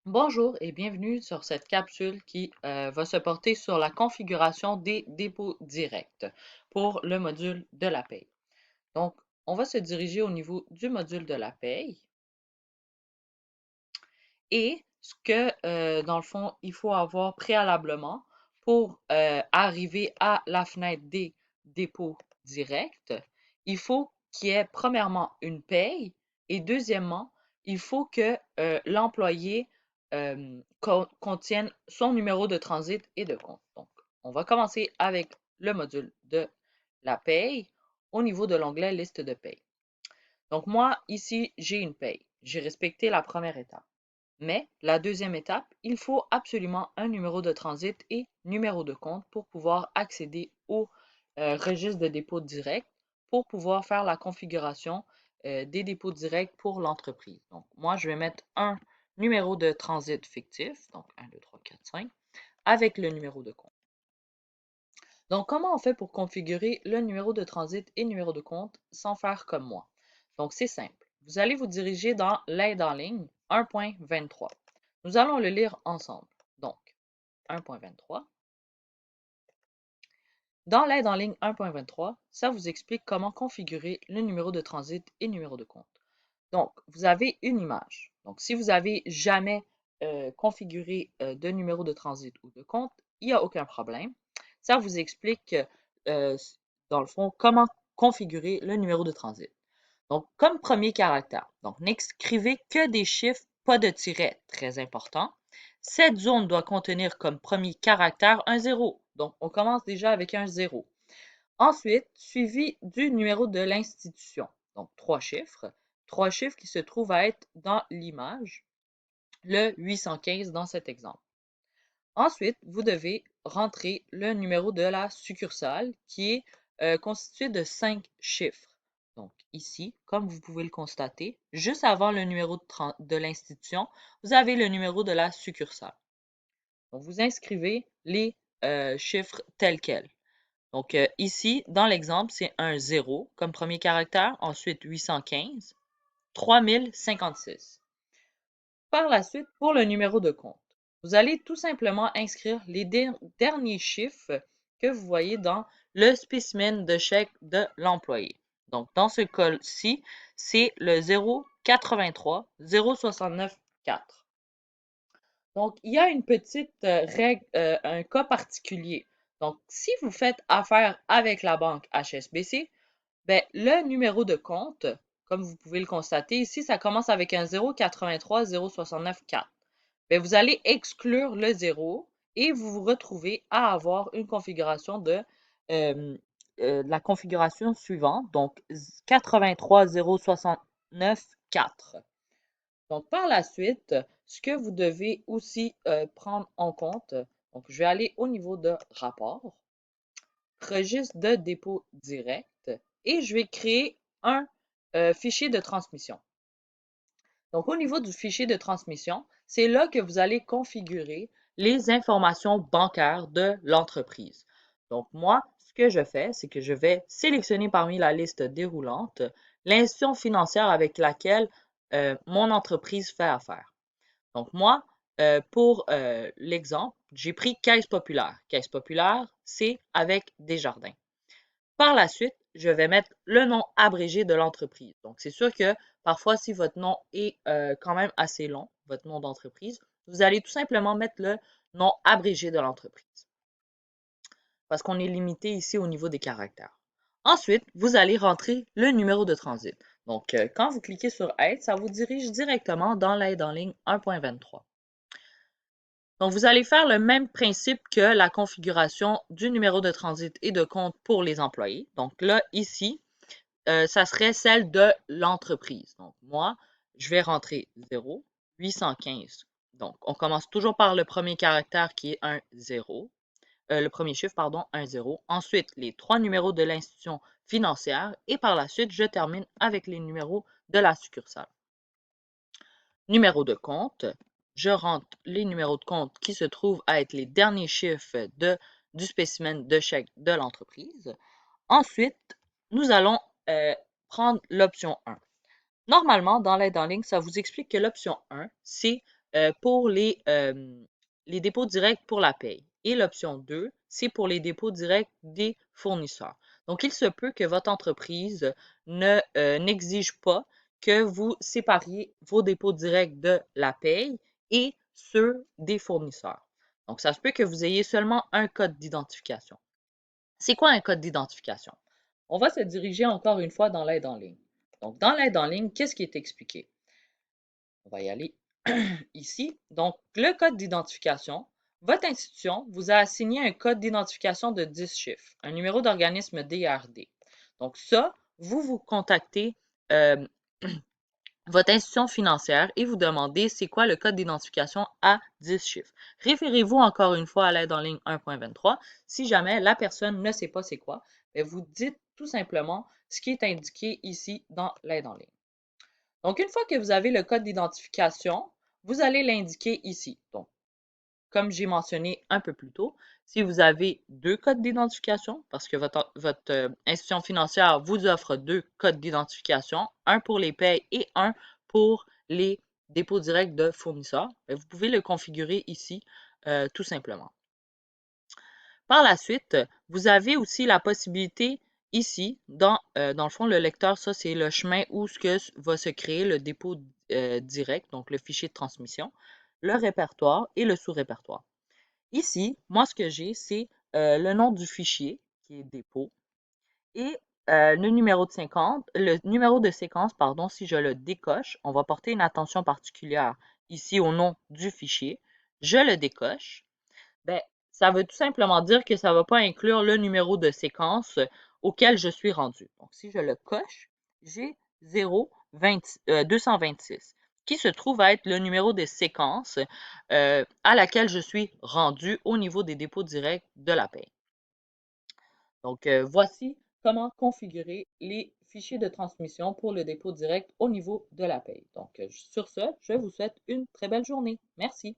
Bonjour et bienvenue sur cette capsule qui va se porter sur la configuration des dépôts directs pour le module de la paye. Donc, on va se diriger au niveau du module de la paye et ce que, dans le fond, il faut avoir préalablement pour arriver à la fenêtre des dépôts directs. Il faut qu'il y ait premièrement une paye et deuxièmement, il faut que l'employé contienne son numéro de transit et de compte. Donc, on va commencer avec le module de la paye au niveau de l'onglet liste de paye. Donc, moi, ici, j'ai une paye. J'ai respecté la première étape. Mais la deuxième étape, il faut absolument un numéro de transit et numéro de compte pour pouvoir accéder au registre de dépôt direct pour pouvoir faire la configuration des dépôts directs pour l'entreprise. Donc, moi, je vais mettre un numéro de transit fictif, donc 1, 2, 3, 4, 5, avec le numéro de compte. Donc, comment on fait pour configurer le numéro de transit et numéro de compte sans faire comme moi? Donc, c'est simple. Vous allez vous diriger dans l'aide en ligne 1.23. Nous allons le lire ensemble. Donc, 1.23. Dans l'aide en ligne 1.23, ça vous explique comment configurer le numéro de transit et numéro de compte. Donc, vous avez une image. Donc, si vous n'avez jamais configuré de numéro de transit ou de compte, il n'y a aucun problème. Ça vous explique, euh, dans le fond, comment configurer le numéro de transit. Donc, comme premier caractère, donc n'écrivez que des chiffres, pas de tiret, très important. Cette zone doit contenir comme premier caractère un 0. Donc, on commence déjà avec un 0. Ensuite, suivi du numéro de l'institution. Donc, trois chiffres qui se trouvent à être dans l'image, le 815 dans cet exemple. Ensuite, vous devez rentrer le numéro de la succursale qui est constitué de 5 chiffres. Donc ici, comme vous pouvez le constater, juste avant le numéro de l'institution, vous avez le numéro de la succursale. Donc vous inscrivez les chiffres tels quels. Donc ici, dans l'exemple, c'est un 0 comme premier caractère, ensuite 815, 3056. Par la suite, pour le numéro de compte, vous allez tout simplement inscrire les derniers chiffres que vous voyez dans le spécimen de chèque de l'employé. Donc, dans ce cas-ci, c'est le 083 069 4. Donc, il y a une petite règle, un cas particulier. Donc, si vous faites affaire avec la banque HSBC, ben, le numéro de compte, comme vous pouvez le constater ici, ça commence avec un 083 069 4. Ben, vous allez exclure le 0 et vous vous retrouvez à avoir une configuration euh, la configuration suivante, donc 83 069 4. Donc, par la suite, ce que vous devez aussi prendre en compte, donc je vais aller au niveau de rapport, registre de dépôt direct et je vais créer un fichier de transmission. Donc, au niveau du fichier de transmission, c'est là que vous allez configurer les informations bancaires de l'entreprise. Donc, moi, ce que je fais, c'est que je vais sélectionner parmi la liste déroulante l'institution financière avec laquelle mon entreprise fait affaire. Donc, moi, pour l'exemple, j'ai pris Caisse populaire. Caisse populaire, c'est avec Desjardins. Par la suite, je vais mettre le nom abrégé de l'entreprise. Donc, c'est sûr que parfois, si votre nom est quand même assez long, votre nom d'entreprise, vous allez tout simplement mettre le nom abrégé de l'entreprise parce qu'on est limité ici au niveau des caractères. Ensuite, vous allez rentrer le numéro de transit. Donc, quand vous cliquez sur Aide, ça vous dirige directement dans l'aide en ligne 1.23. Donc, vous allez faire le même principe que la configuration du numéro de transit et de compte pour les employés. Donc là, ici, ça serait celle de l'entreprise. Donc, moi, je vais rentrer 0, 815. Donc, on commence toujours par le premier caractère qui est un 0. Le premier chiffre, pardon, un 0. Ensuite, les trois numéros de l'institution financière. Et par la suite, je termine avec les numéros de la succursale. Numéro de compte. Je rentre les numéros de compte qui se trouvent à être les derniers chiffres du spécimen de chèque de l'entreprise. Ensuite, nous allons prendre l'option 1. Normalement, dans l'aide en ligne, ça vous explique que l'option 1, c'est pour les dépôts directs pour la paye. Et l'option 2, c'est pour les dépôts directs des fournisseurs. Donc, il se peut que votre entreprise n'exige pas que vous sépariez vos dépôts directs de la paye et ceux des fournisseurs. Donc, ça se peut que vous ayez seulement un code d'identification. C'est quoi un code d'identification? On va se diriger encore une fois dans l'aide en ligne. Donc, dans l'aide en ligne, qu'est-ce qui est expliqué? On va y aller ici. Donc, le code d'identification. Votre institution vous a assigné un code d'identification de 10 chiffres, un numéro d'organisme DRD. Donc, ça, vous contactez euh, votre institution financière et vous demandez c'est quoi le code d'identification à 10 chiffres. Référez-vous encore une fois à l'aide en ligne 1.23. Si jamais la personne ne sait pas c'est quoi, vous dites tout simplement ce qui est indiqué ici dans l'aide en ligne. Donc, une fois que vous avez le code d'identification, vous allez l'indiquer ici. Donc, comme j'ai mentionné un peu plus tôt, si vous avez deux codes d'identification, parce que votre institution financière vous offre deux codes d'identification, un pour les paies et un pour les dépôts directs de fournisseurs, vous pouvez le configurer ici tout simplement. Par la suite, vous avez aussi la possibilité ici, dans le fond, le lecteur, ça c'est le chemin où va se créer le dépôt direct, donc le fichier de transmission, le répertoire et le sous-répertoire. Ici, moi, ce que j'ai, c'est le nom du fichier, qui est dépôt, et le numéro de séquence, pardon, si je le décoche, on va porter une attention particulière ici au nom du fichier. Je le décoche. Ben, ça veut tout simplement dire que ça ne va pas inclure le numéro de séquence auquel je suis rendu. Donc, si je le coche, j'ai 226, qui se trouve à être le numéro de séquence à laquelle je suis rendu au niveau des dépôts directs de la paie. Donc, voici comment configurer les fichiers de transmission pour le dépôt direct au niveau de la paie. Donc, sur ce, je vous souhaite une très belle journée. Merci.